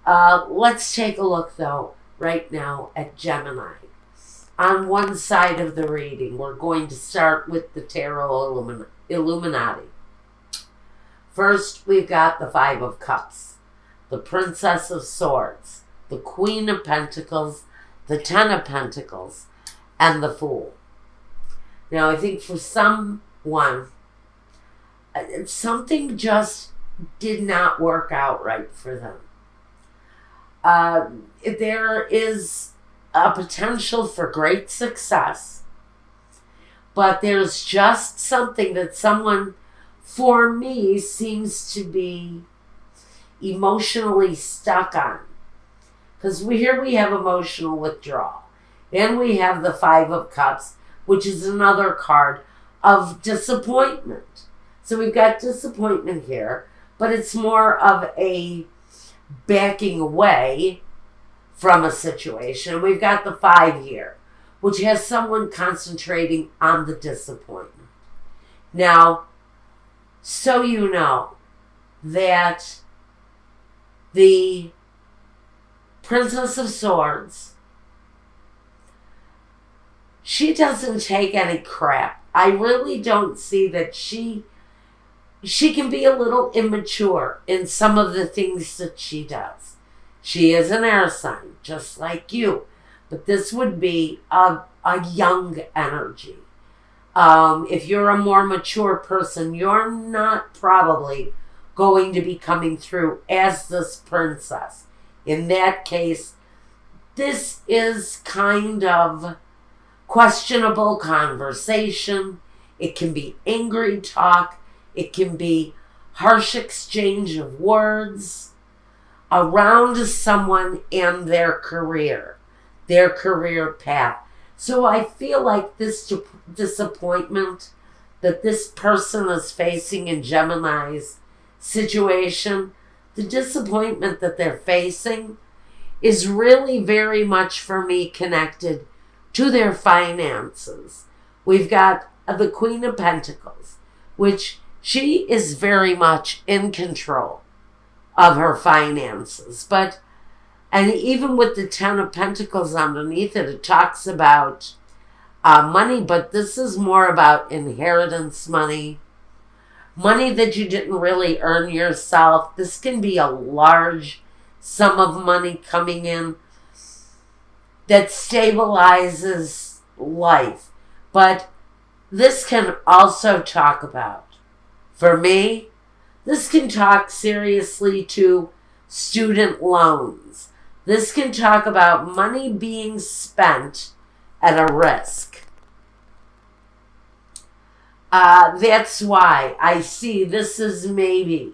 Let's take a look, though, right now at Gemini. On one side of the reading, we're going to start with the Tarot Illuminati. First, we've got the Five of Cups, the Princess of Swords, the Queen of Pentacles, the Ten of Pentacles, and the Fool. Now, I think for someone, something just did not work out right for them. There is a potential for great success, but there's just something that someone, for me, seems to be emotionally stuck on. Because here we have emotional withdrawal. And we have the Five of Cups, which is another card of disappointment. So we've got disappointment here, but it's more of a backing away from a situation. We've got the Five here, which has someone concentrating on the disappointment. Now, so you know that the Princess of Swords, she doesn't take any crap. I really don't see that she can be a little immature in some of the things that she does. She is an air sign, just like you. But this would be a young energy. If you're a more mature person, you're not probably going to be coming through as this princess. In that case, this is kind of questionable conversation. It can be angry talk. It can be harsh exchange of words around someone and their career path. So I feel like this disappointment that this person is facing in Gemini's situation, the disappointment that they're facing is really very much for me connected to their finances. We've got the Queen of Pentacles, which she is very much in control of her finances. And even with the Ten of Pentacles underneath it, it talks about money, but this is more about inheritance money, money that you didn't really earn yourself. This can be a large sum of money coming in that stabilizes life. But this can also talk about, for me, this can talk seriously to student loans. This can talk about money being spent at a risk. That's why I see this is maybe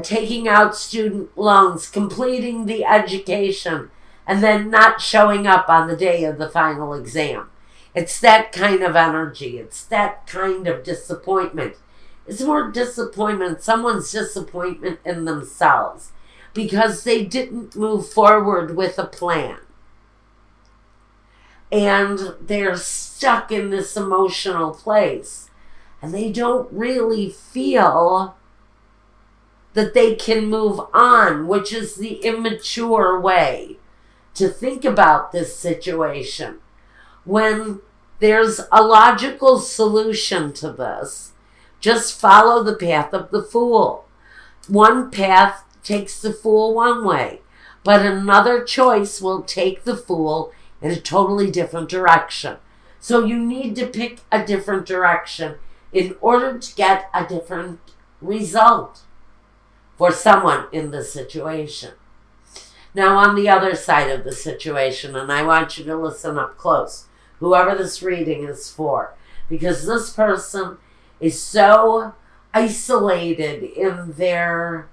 taking out student loans, completing the education, and then not showing up on the day of the final exam. It's that kind of energy. It's that kind of disappointment. It's more disappointment, someone's disappointment in themselves because they didn't move forward with a plan. And they're stuck in this emotional place. And they don't really feel that they can move on, which is the immature way to think about this situation. When there's a logical solution to this, just follow the path of the Fool. One path takes the Fool one way, but another choice will take the Fool in a totally different direction. So you need to pick a different direction in order to get a different result for someone in this situation. Now, on the other side of the situation, and I want you to listen up close, whoever this reading is for, because this person is so isolated in their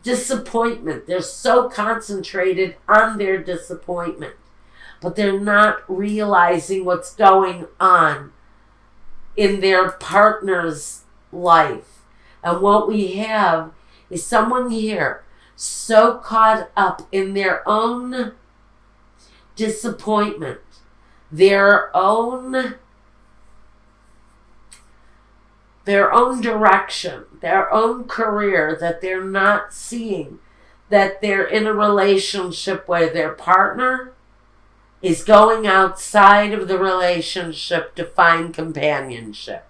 disappointment. They're so concentrated on their disappointment, but they're not realizing what's going on in their partner's life. And what we have is someone here so caught up in their own disappointment, their own direction, their own career, that they're not seeing that they're in a relationship where their partner is going outside of the relationship to find companionship.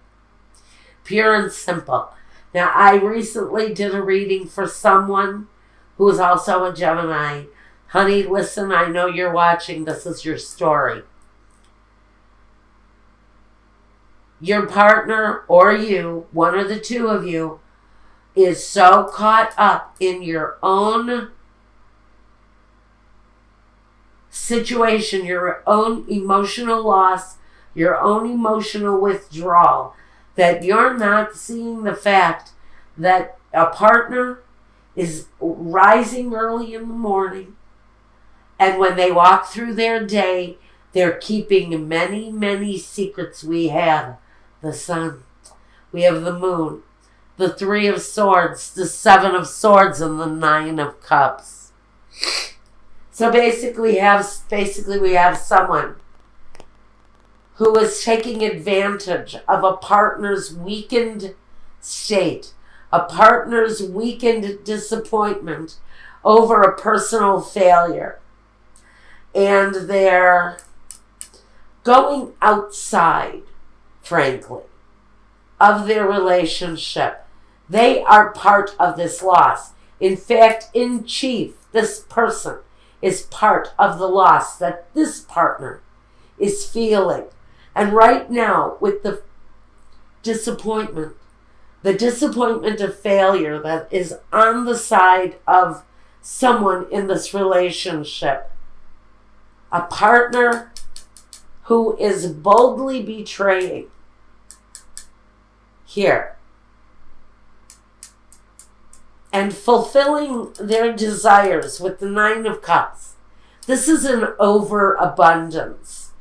Pure and simple. Now, I recently did a reading for someone who is also a Gemini. Honey, listen, I know you're watching. This is your story. Your partner or you, one or the two of you, is so caught up in your own situation, your own emotional loss, your own emotional withdrawal, that you're not seeing the fact that a partner is rising early in the morning, and when they walk through their day, they're keeping many, many secrets. We have the sun, we have the moon, the Three of Swords, the Seven of Swords, and the Nine of Cups. So basically we have someone who is taking advantage of a partner's weakened state, a partner's weakened disappointment over a personal failure. And they're going outside, frankly, of their relationship. They are part of this loss. In fact, in chief, this person is part of the loss that this partner is feeling. And right now, with the disappointment of failure that is on the side of someone in this relationship, a partner who is boldly betraying here and fulfilling their desires with the Nine of Cups. This is an overabundance.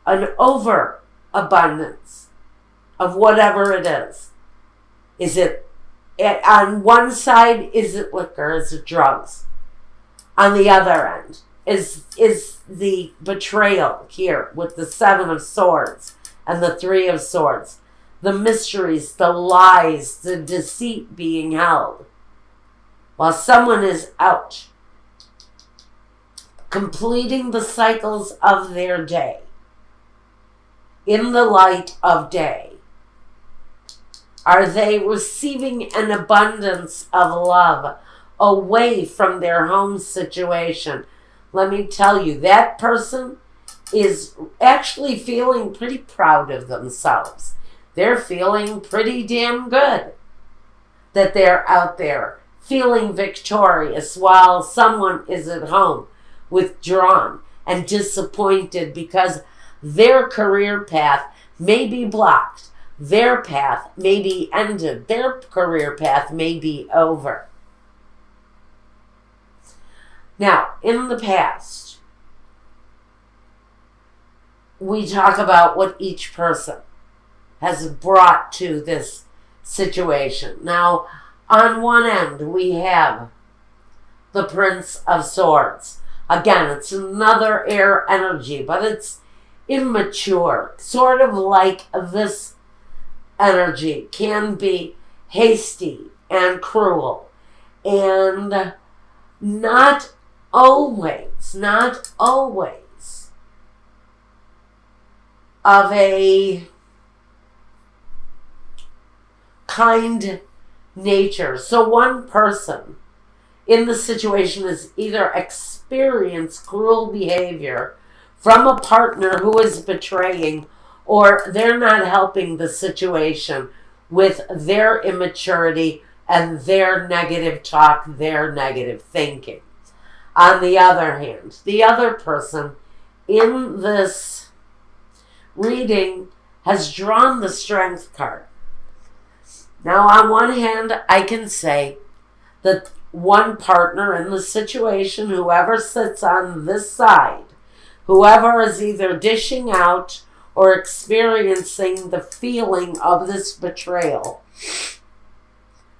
An overabundance of whatever it is. Is it, on one side, is it liquor? Is it drugs? On the other end is the betrayal here with the Seven of Swords and the Three of Swords. The mysteries, the lies, the deceit being held. While someone is out, completing the cycles of their day in the light of day. Are they receiving an abundance of love away from their home situation? Let me tell you, that person is actually feeling pretty proud of themselves. They're feeling pretty damn good that they're out there feeling victorious while someone is at home withdrawn and disappointed because their career path may be blocked. Their path may be ended. Their career path may be over. Now, in the past, we talk about what each person has brought to this situation. Now, on one end, we have the Prince of Swords. Again, it's another air energy, but it's immature. Sort of like this energy can be hasty and cruel. And not always of a kind nature. So one person in the situation is either experience cruel behavior from a partner who is betraying, or they're not helping the situation with their immaturity and their negative talk, their negative thinking. On the other hand, the other person in this reading has drawn the Strength card. Now, on one hand, I can say that one partner in the situation, whoever sits on this side, whoever is either dishing out or experiencing the feeling of this betrayal,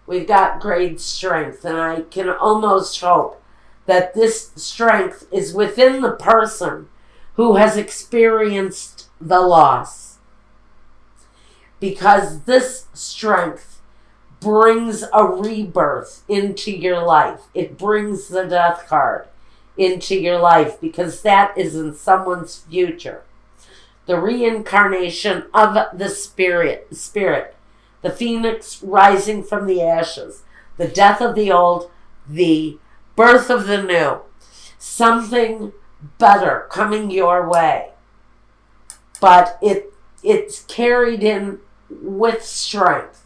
we've got great strength. And I can almost hope that this strength is within the person who has experienced the loss. Because this strength brings a rebirth into your life. It brings the death card into your life because that is in someone's future. The reincarnation of the spirit, the phoenix rising from the ashes, the death of the old, the birth of the new, something better coming your way. But it's carried in with strength,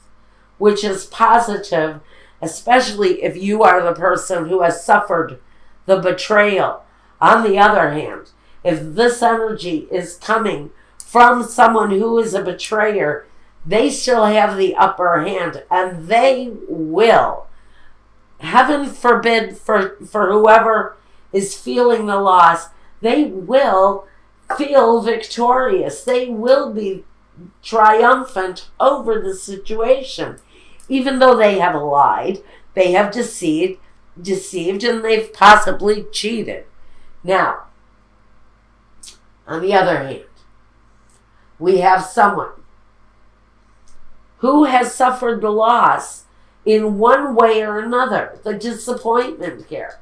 which is positive, especially if you are the person who has suffered the betrayal. On the other hand, if this energy is coming from someone who is a betrayer, they still have the upper hand, and they will, heaven forbid for whoever is feeling the loss, they will feel victorious. They will be triumphant over the situation. Even though they have lied, they have deceived, and they've possibly cheated. Now, on the other hand, we have someone who has suffered the loss in one way or another, the disappointment here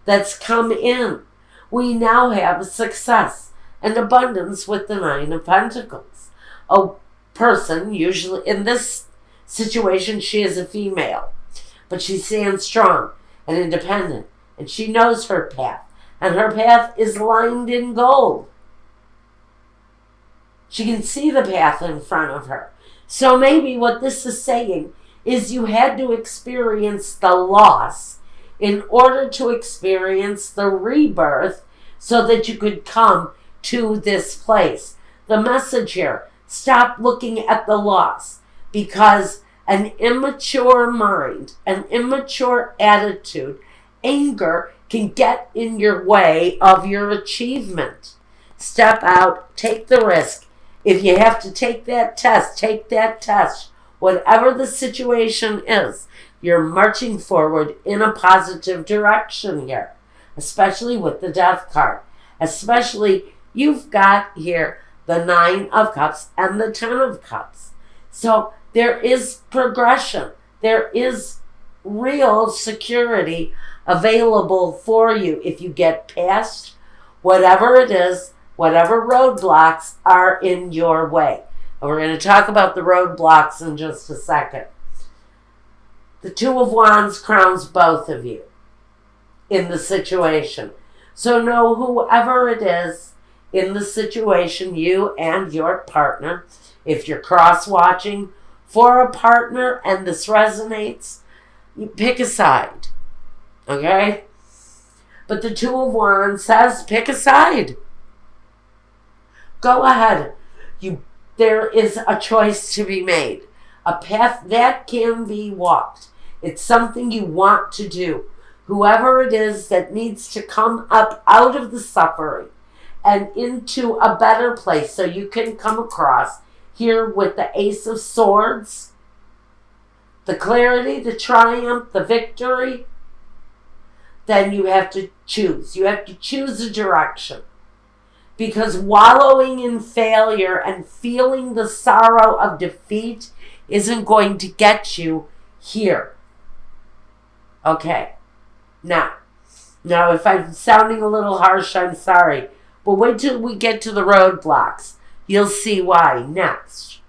that's come in. We now have success and abundance with the Nine of Pentacles. A person, usually in this situation, she is a female, but she stands strong and independent, and she knows her path, and her path is lined in gold. She can see the path in front of her. So maybe what this is saying is you had to experience the loss in order to experience the rebirth so that you could come to this place. The message here, stop looking at the loss, because an immature mind, an immature attitude, anger can get in your way of your achievement. Step out, take the risk. If you have to take that test, take that test. Whatever the situation is, you're marching forward in a positive direction here, especially with the Death card. Especially, you've got here the Nine of Cups and the Ten of Cups. So there is progression. There is real security available for you if you get past whatever it is, whatever roadblocks are in your way. And we're going to talk about the roadblocks in just a second. The Two of Wands crowns both of you in the situation. So know whoever it is in the situation, you and your partner, if you're cross-watching for a partner and this resonates, you pick a side. Okay? But the Two of Wands says pick a side. Go ahead. There is a choice to be made. A path that can be walked. It's something you want to do. Whoever it is that needs to come up out of the suffering and into a better place so you can come across here with the Ace of Swords, the clarity, the triumph, the victory, then you have to choose. You have to choose a direction. Because wallowing in failure and feeling the sorrow of defeat isn't going to get you here. Okay. Now if I'm sounding a little harsh, I'm sorry. But wait till we get to the roadblocks. You'll see why next.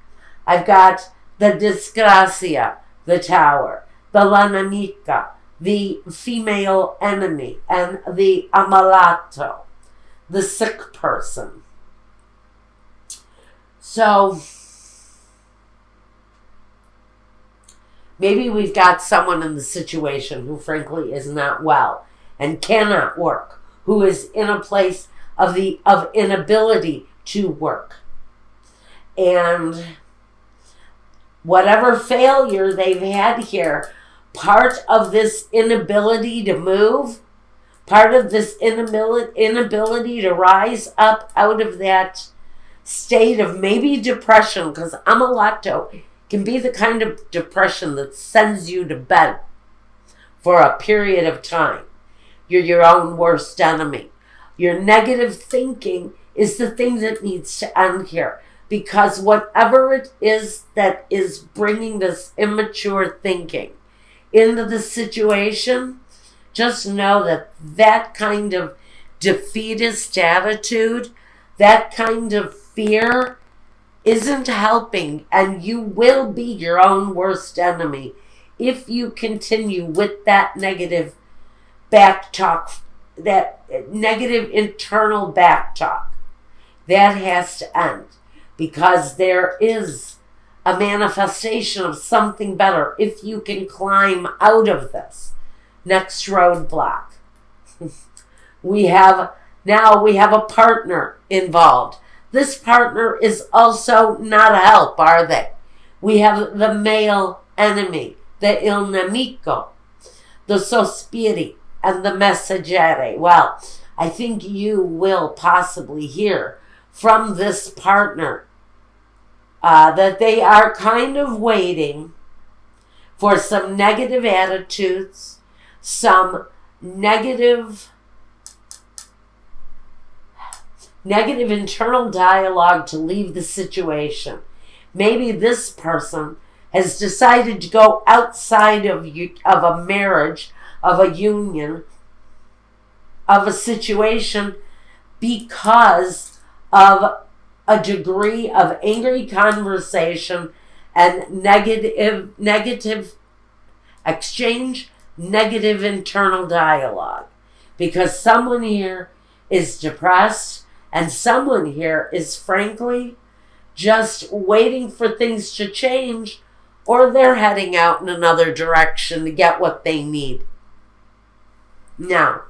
I've got the Disgracia, the Tower, the La Nemica, the female enemy, and the Amalato, the sick person. So maybe we've got someone in the situation who frankly is not well and cannot work, who is in a place of inability to work. And whatever failure they've had here, part of this inability to move, part of this inability to rise up out of that state of maybe depression, because Amalato can be the kind of depression that sends you to bed for a period of time. You're your own worst enemy. Your negative thinking is the thing that needs to end here. because whatever it is that is bringing this immature thinking into the situation, just know that that kind of defeatist attitude, that kind of fear isn't helping, and you will be your own worst enemy if you continue with that negative back talk, that negative internal back talk. That has to end, because there is a manifestation of something better if you can climb out of this next roadblock. we have a partner involved. This partner is also not a help, are they? We have the male enemy, the il nemico, the sospiri, and the messaggere. Well, I think you will possibly hear from this partner that they are kind of waiting for some negative attitudes, some negative internal dialogue to leave the situation. Maybe this person has decided to go outside of a marriage, of a union, of a situation, because of a degree of angry conversation and negative exchange, negative internal dialogue. Because someone here is depressed, and someone here is frankly just waiting for things to change, or they're heading out in another direction to get what they need. Now,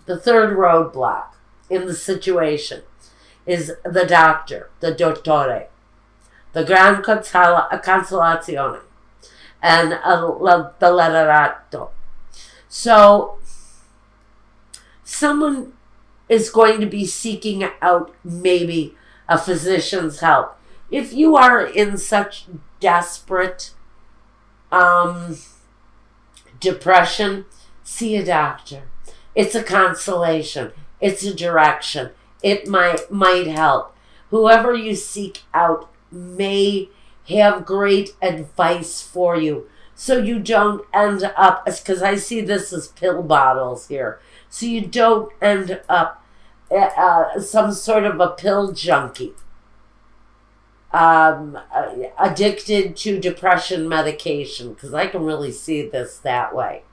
the third roadblock in the situation is the doctor, the dottore, the gran consolazione, and the letterato. So, someone is going to be seeking out maybe a physician's help. If you are in such desperate depression, see a doctor. It's a consolation. It's a direction. It might help. Whoever you seek out may have great advice for you, so you don't end up, because I see this as pill bottles here, so you don't end up some sort of a pill junkie, addicted to depression medication, because I can really see this that way.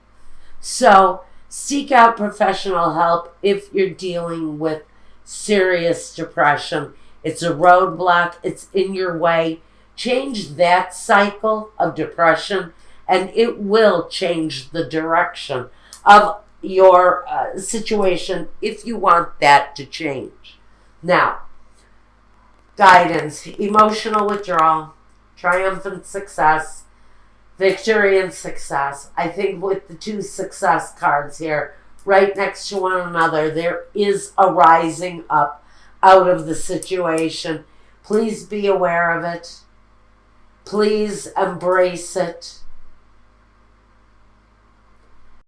So seek out professional help if you're dealing with serious depression. It's a roadblock. It's in your way. Change that cycle of depression, and it will change the direction of your situation if you want that to change. Now, guidance, emotional withdrawal, triumphant success, victory and success. I think with the two success cards here right next to one another, there is a rising up out of the situation. Please be aware of it. Please embrace it.